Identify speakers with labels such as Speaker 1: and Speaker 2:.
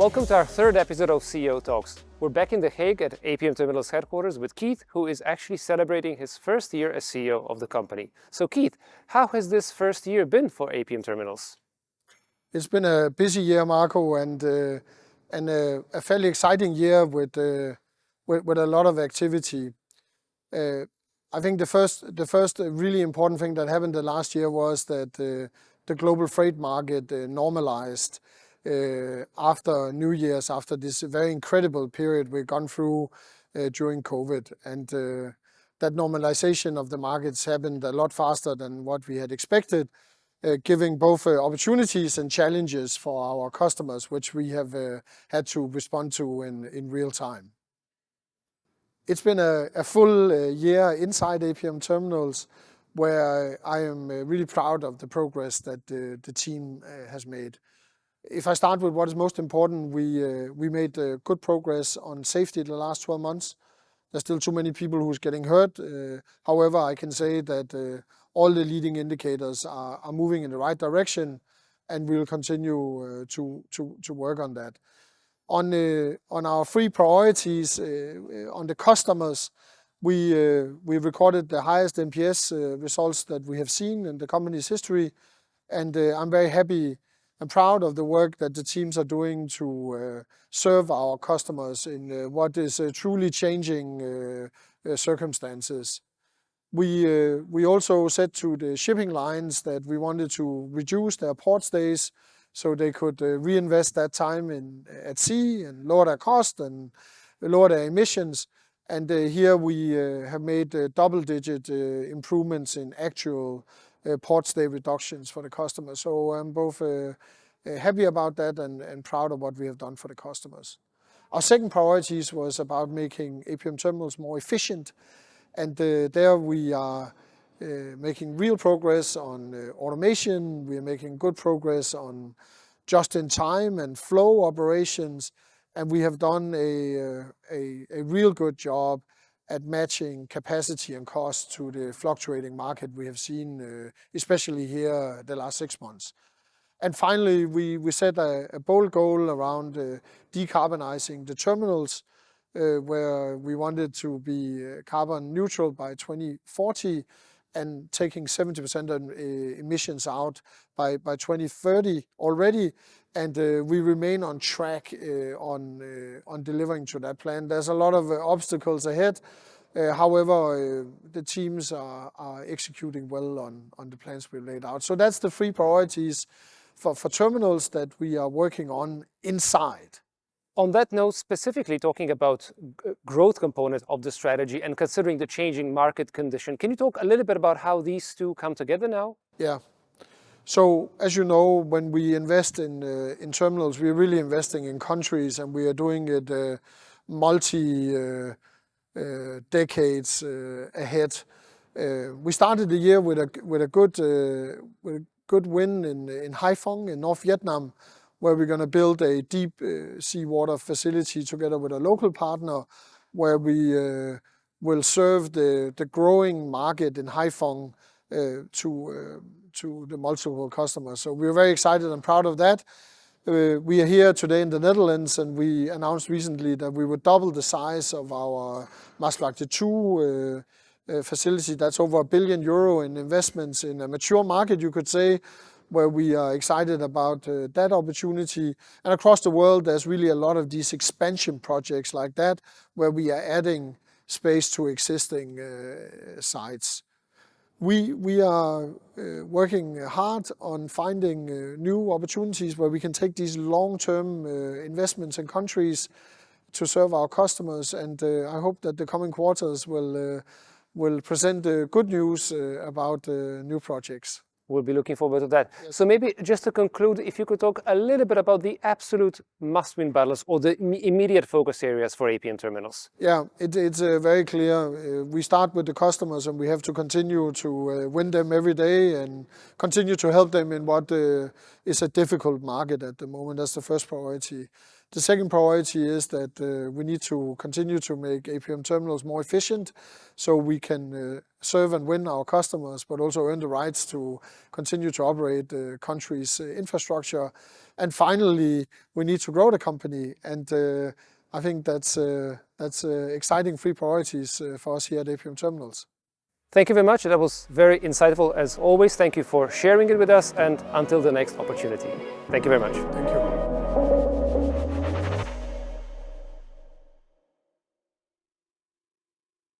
Speaker 1: Welcome to our third episode of CEO Talks. We're back in The Hague at APM Terminals headquarters with Keith, who is actually celebrating his first year as CEO of the company. So Keith, how has this first year been for APM Terminals?
Speaker 2: It's been a busy year, Marco, and a fairly exciting year with a lot of activity. I think the first really important thing that happened the last year was that the global freight market normalized after New Year's, after this very incredible period we've gone through during COVID. And that normalization of the markets happened a lot faster than what we had expected, giving both opportunities and challenges for our customers, which we have had to respond to in real time. It's been a full year inside APM Terminals, where I am really proud of the progress that the team has made. If I start with what is most important, we made good progress on safety the last 12 months. There's still too many people who's getting hurt. However, I can say that all the leading indicators are moving in the right direction, and we will continue to work on that. On our three priorities, on the customers, we recorded the highest NPS results that we have seen in the company's history, and I'm very happy and proud of the work that the teams are doing to serve our customers in what is truly changing circumstances. We also said to the shipping lines that we wanted to reduce their port stays so they could reinvest that time at sea and lower their cost and lower their emissions. And here we have made double-digit improvements in actual port stay reductions for the customers. So I'm both happy about that and proud of what we have done for the customers. Our second priorities was about making APM Terminals more efficient. And there we are making real progress on automation. We are making good progress on just-in-time and flow operations. And we have done a real good job at matching capacity and cost to the fluctuating market we have seen, especially here the last 6 months. And finally, we set a bold goal around decarbonizing the terminals, where we wanted to be carbon neutral by 2040 and taking 70% of emissions out by 2030 already. And we remain on track on delivering to that plan. There's a lot of obstacles ahead. However, the teams are executing well on the plans we laid out. So that's the three priorities for terminals that we are working on inside.
Speaker 1: On that note, specifically talking about growth component of the strategy and considering the changing market condition, can you talk a little bit about how these two come together now?
Speaker 2: Yeah. So as you know, when we invest in terminals, we're really investing in countries, and we are doing it decades ahead. We started the year with a good win in Haiphong in North Vietnam, where we're going to build a deep seawater facility together with a local partner, where we will serve the growing market in Haiphong to the multiple customers. So we're very excited and proud of that. We are here today in the Netherlands, and we announced recently that we would double the size of our Maasvlakte 2 facility. That's over €1 billion in investments in a mature market, you could say, where we are excited about that opportunity. And across the world, there's really a lot of these expansion projects like that, where we are adding space to existing sites. We are working hard on finding new opportunities where we can take these long-term investments in countries to serve our customers. And I hope that the coming quarters will present good news about new projects.
Speaker 1: We'll be looking forward to that.
Speaker 2: Yes.
Speaker 1: So maybe just to conclude, if you could talk a little bit about the absolute must-win battles or the immediate focus areas for APM Terminals.
Speaker 2: Yeah, it's very clear. We start with the customers, and we have to continue to win them every day and continue to help them in what is a difficult market at the moment. That's the first priority. The second priority is that we need to continue to make APM Terminals more efficient so we can serve and win our customers, but also earn the rights to continue to operate the country's infrastructure. And finally, we need to grow the company, and I think that's exciting 3 priorities for us here at APM Terminals.
Speaker 1: Thank you very much. That was very insightful as always. Thank you for sharing it with us, and until the next opportunity. Thank you very much.
Speaker 2: Thank you.